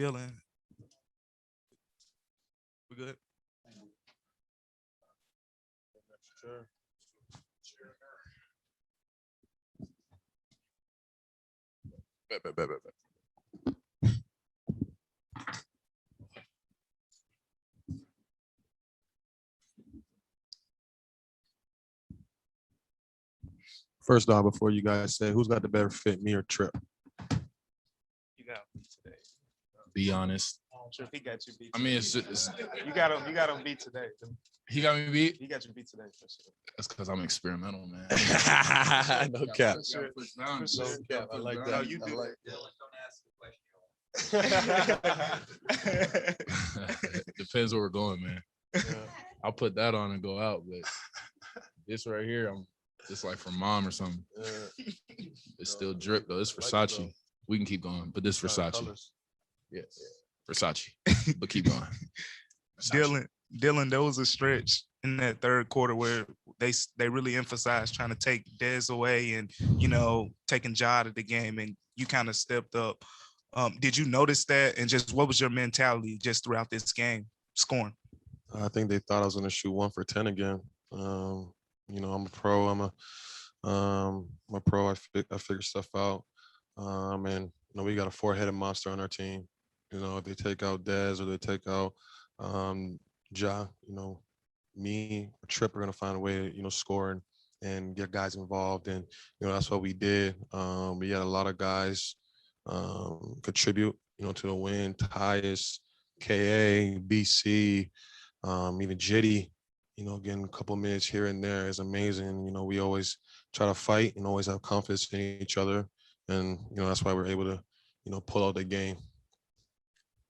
Dillon, we good? Sure. Bet. First off, before you guys say, who's got the better fit, me or Trip? You got him today. Be honest. Trip, he got you beat. I mean, it's You got him. You got him beat today. he got me beat. He got you beat today for sure. That's because I'm experimental, man. No cap. Sure. No cap. I like that. No, you do. Depends where we're going, man. Yeah. I'll put that on and go out, but this right here, I'm just like from mom or something. It's still drip though. It's Versace. We can keep going, but this Versace. Yes, Versace. But keep going. Versace. Dillon, there was a stretch in that third quarter where they really emphasized trying to take Dez away and taking Ja out of the game, and you kind of stepped up. Did you notice that? And just what was your mentality just throughout this game, scoring? I think they thought I was going to shoot 1 for 10 again. I'm a pro. I'm a pro. I figure stuff out. And we got a 4-headed monster on our team. If they take out Dez or they take out Ja, me or Trip are going to find a way to score and get guys involved. And that's what we did. We had a lot of guys contribute to the win. Tyus, KA, BC, even Jitty, getting a couple minutes here and there is amazing. We always try to fight and always have confidence in each other. And, that's why we're able to, pull out the game.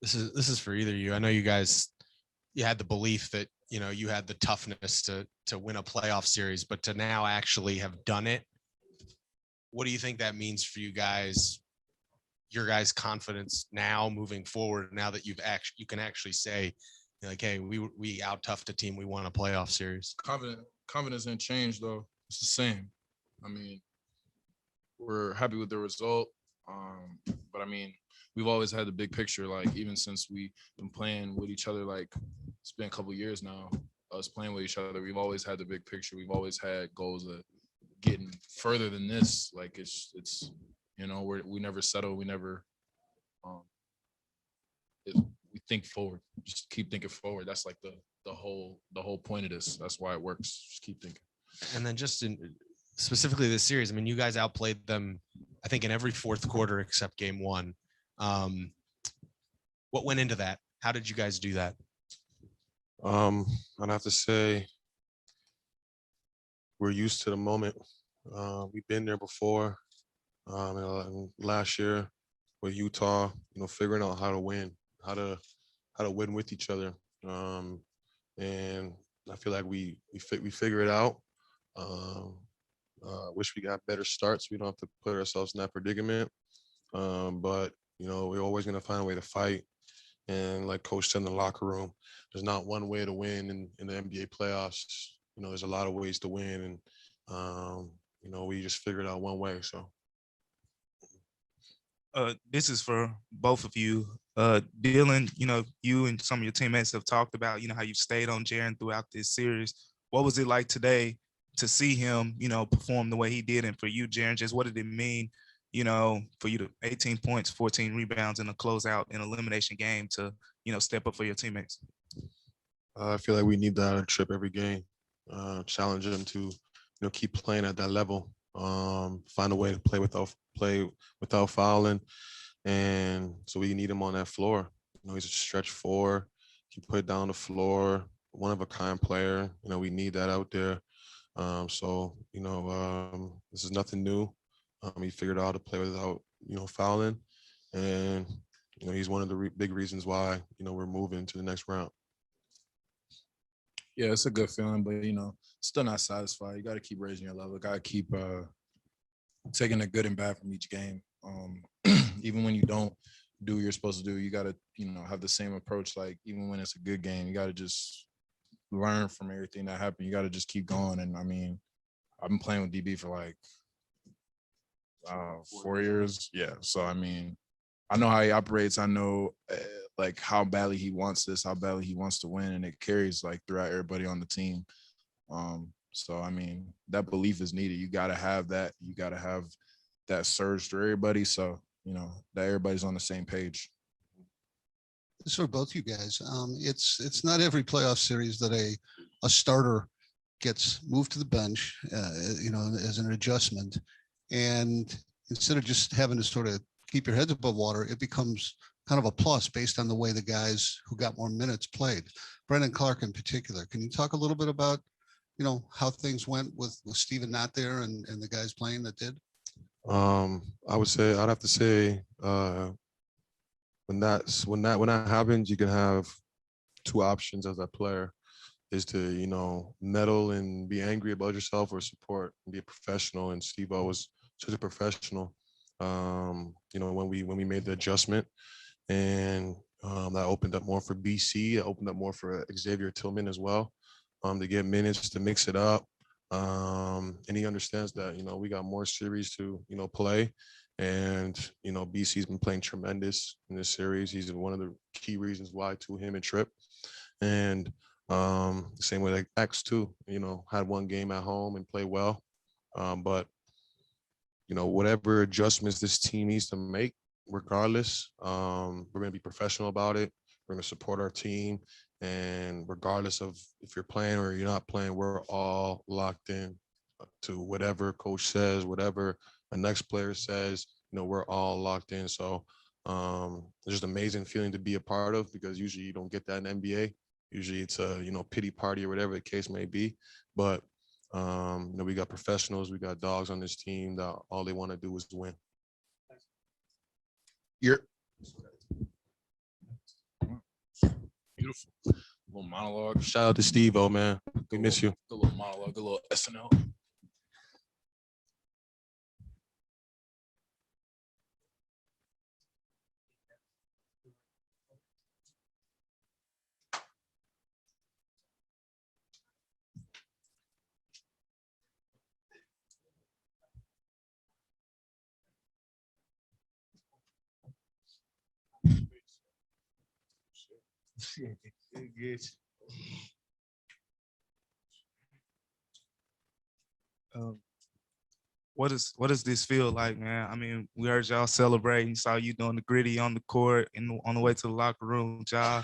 This is for either of you. I know you guys, you had the belief that, you had the toughness to win a playoff series, but to now actually have done it, what do you think that means for you guys, your guys' confidence now moving forward, now that you can actually say, like, hey, we out-toughed a team, we won a playoff series? Confidence didn't change, though. It's the same. I mean, we're happy with the result. But, I mean, we've always had the big picture, like, even since we've been playing with each other, like, it's been a couple of years now, us playing with each other. We've always had the big picture. We've always had goals of getting further than this. Like, it's we never settle. We never we think forward. Just keep thinking forward. That's like the whole point of this. That's why it works. Just keep thinking. And then just specifically this series, I mean, you guys outplayed them, I think, in every fourth quarter except game one. What went into that? How did you guys do that? I'd have to say we're used to the moment. We've been there before. Last year with Utah, figuring out how to win, how to win with each other. And I feel like we figure it out. Wish we got better starts. We don't have to put ourselves in that predicament. But we're always going to find a way to fight. And like Coach said in the locker room, there's not one way to win in the NBA playoffs. There's a lot of ways to win, and we just figured out one way. So. This is for both of you. Dillon, you and some of your teammates have talked about, how you stayed on Jaren throughout this series. What was it like today to see him, perform the way he did? And for you, Jaren, just what did it mean, for you to 18 points, 14 rebounds in a closeout in elimination game to, step up for your teammates? I feel like we need that on a Trip every game. Challenge them to, keep playing at that level. Find a way to play without fouling, and so we need him on that floor. He's a stretch four. He put down the floor, one of a kind player. We need that out there. So this is nothing new. He figured out how to play without fouling, and he's one of the big reasons why we're moving to the next round. Yeah, it's a good feeling, but still not satisfied. You got to keep raising your level. Got to keep taking the good and bad from each game. Even when you don't do what you're supposed to do, you got to have the same approach. Like, even when it's a good game, you got to just learn from everything that happened. You got to just keep going. And I mean, I've been playing with DB for like 4 years. Yeah, so I mean, I know how he operates. I know like how badly he wants this, how badly he wants to win, and it carries like throughout everybody on the team. So I mean, that belief is needed. You gotta have that. You gotta have that surge through everybody. So that everybody's on the same page. This is for both you guys. It's not every playoff series that a starter gets moved to the bench, as an adjustment, and instead of just having to sort of keep your heads above water, it becomes kind of a plus based on the way the guys who got more minutes played. Brendan Clark in particular. Can you talk a little bit about, how things went with Steven not there and the guys playing that did? I'd have to say when that happens, you can have two options as a player, is to meddle and be angry about yourself, or support and be a professional. And Steve-O was such a professional. When we made the adjustment, and that opened up more for BC. It opened up more for Xavier Tillman as well, to get minutes, to mix it up. And he understands that, we got more series to, play. And, BC's been playing tremendous in this series. He's one of the key reasons why, to him and Trip. And the same way like X too, had one game at home and played well. But, whatever adjustments this team needs to make, regardless, we're going to be professional about it. We're going to support our team. And regardless of if you're playing or you're not playing, we're all locked in to whatever coach says, whatever the next player says, we're all locked in. So it's just an amazing feeling to be a part of, because usually you don't get that in NBA. Usually it's a, pity party or whatever the case may be. But, we got professionals, we got dogs on this team that all they want to do is win. You're beautiful. A little monologue. Shout out to Steve-O, man. We miss you. A little monologue, a little SNL. Good. What does this feel like, man? I mean, we heard y'all celebrating, saw you doing the gritty on the court and on the way to the locker room, Ja.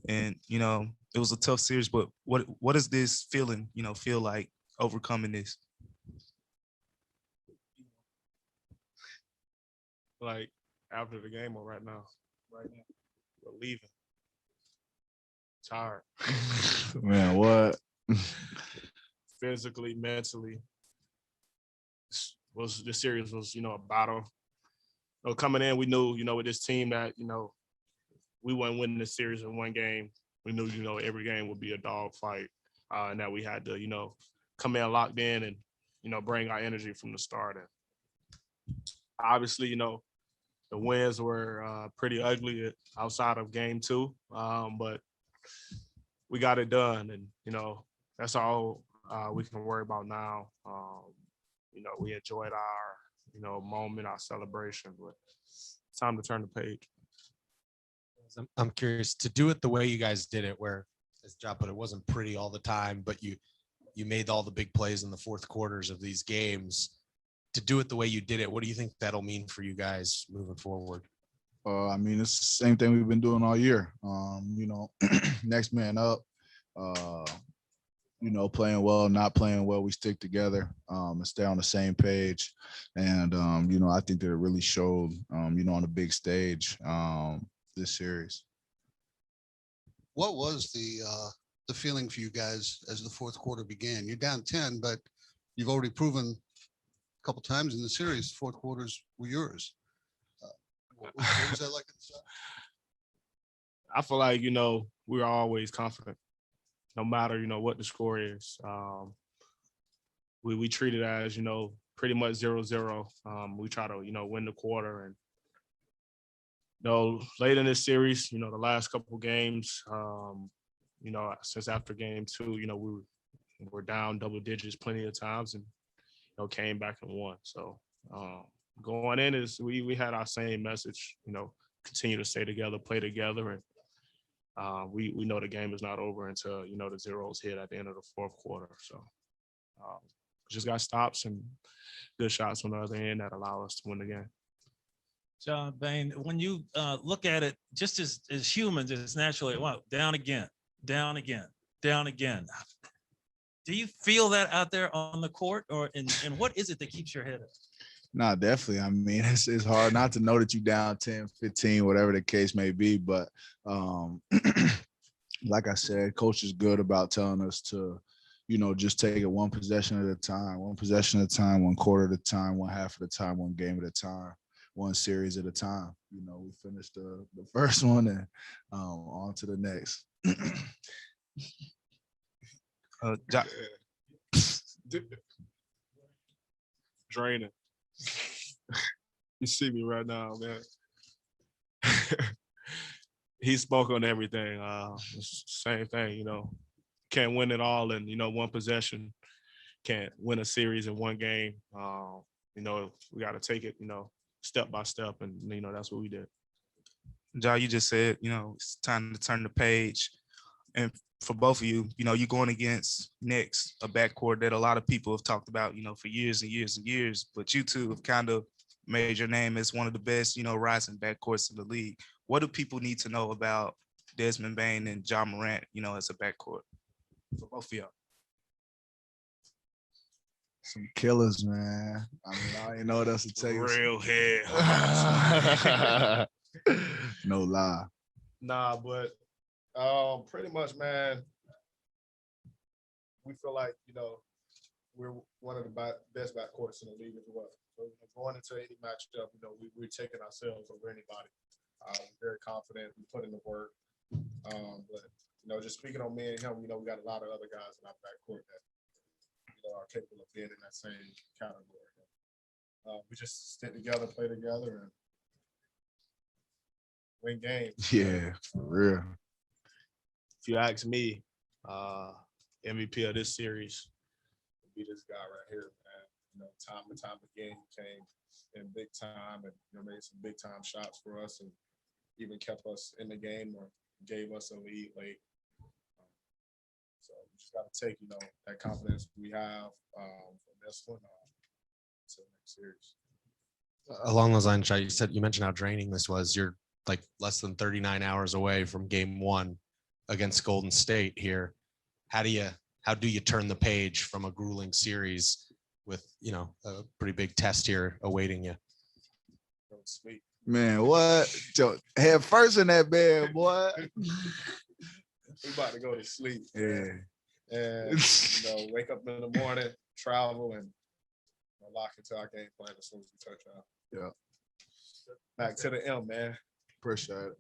And it was a tough series, but what is this feeling, feel like overcoming this? Like after the game or right now? Right now. We're leaving. Tired. Man, what? Physically, mentally. This series was, a battle. Coming in, we knew, with this team that, we weren't winning the series in one game. We knew, every game would be a dog fight. And that we had to, come in locked in and, bring our energy from the start. And obviously, the wins were pretty ugly outside of game 2. But we got it done. And, that's all we can worry about now. We enjoyed our, moment, our celebration, but it's time to turn the page. I'm curious to do it the way you guys did it, where, as Ja put, it wasn't pretty all the time, but you made all the big plays in the fourth quarters of these games. To do it the way you did it, what do you think that'll mean for you guys moving forward? I mean, it's the same thing we've been doing all year. Next man up. Playing well, not playing well, we stick together and stay on the same page. And, I think that it really showed, on the big stage this series. What was the feeling for you guys as the fourth quarter began? You're down 10, but you've already proven a couple times in the series, fourth quarters were yours. What was that like inside? I feel like, we're always confident, no matter, what the score is. We treat it as, pretty much 0-0. We try to, win the quarter. And, late in this series, the last couple of games, since after game 2, we were down double digits plenty of times and, came back and won. So going in is we had our same message, you know, continue to stay together, play together, and we know the game is not over until, you know, the zeros hit at the end of the fourth quarter. So just got stops and good shots on the other end that allow us to win the game. John Bane, when you look at it, just as humans, it's naturally, well, down again, down again, down again. Do you feel that out there on the court, or and what is it that keeps your head up? Nah, definitely. I mean, it's hard not to know that you down 10, 15, whatever the case may be. But like I said, coach is good about telling us to, you know, just take it one possession at a time, one quarter at a time, one half at a time, one game at a time, one series at a time. You know, we finished the first one and on to the next. Draining. You see me right now, man. He spoke on everything. Same thing, you know. Can't win it all in, you know, one possession. Can't win a series in one game. You know, we got to take it, you know, step by step, and you know that's what we did. Ja, you just said, you know, it's time to turn the page. And for both of you, you know, you're going against Knicks, a backcourt that a lot of people have talked about, you know, for years and years and years. But you two have kind of made your name as one of the best, you know, rising backcourts in the league. What do people need to know about Desmond Bane and Ja Morant, you know, as a backcourt for both of y'all? Some killers, man. I mean, I ain't know what else to tell you. Real head. No lie. Nah, but pretty much, man, we feel like, you know, we're one of the best backcourts in the league as well. So going into any matchup, you know, we're taking ourselves over anybody. We're very confident. We put in the work. But, you know, just speaking on me and him, you know, we got a lot of other guys in our backcourt that, you know, are capable of being in that same category. We just stick together, play together, and win games. Yeah, for real. If you ask me, MVP of this series would be this guy right here, man. You know, time and time again, he came in big time and, you know, made some big time shots for us and even kept us in the game or gave us a lead late. So we just got to take, you know, that confidence we have from this one to the next series. Along those lines, you mentioned how draining this was. You're like less than 39 hours away from game one against Golden State here. How do you turn the page from a grueling series with, you know, a pretty big test here awaiting you? Go to sleep. Man, what? Head first in that bed, boy. We about to go to sleep. Yeah. And, you know, wake up in the morning, travel, and, you know, lock into our game plan as soon as we touch out. Yeah. Back to the M, man. Appreciate it.